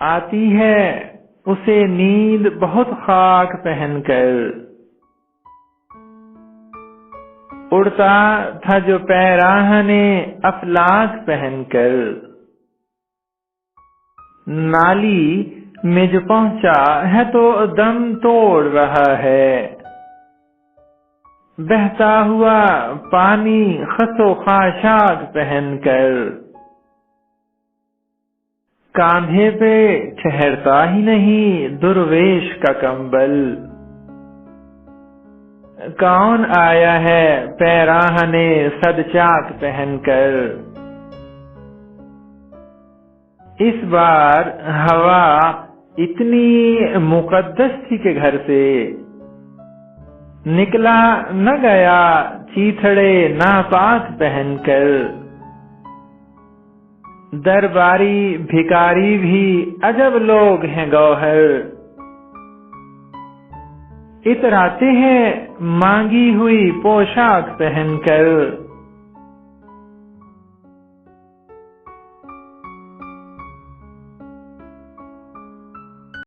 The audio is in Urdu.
آتی ہے اسے نیند بہت خاک پہن کر، اڑتا تھا جو پیراہن افلاک پہن کر، نالی میں جو پہنچا ہے تو دم توڑ رہا ہے، بہتا ہوا پانی خس و خاشاک پہن کر، کاندھے پہ ٹھہرتا ہی نہیں درویش کا کمبل، کون آیا ہے پیراہن صد چاک پہن کر، اس بار ہوا اتنی مقدس تھی کہ گھر سے نکلا نہ گیا چیتھڑے ناپاک پہن کر، درباری بھکاری بھی عجب لوگ ہیں گوہر، اتراتے ہیں مانگی ہوئی پوشاک پہن کر،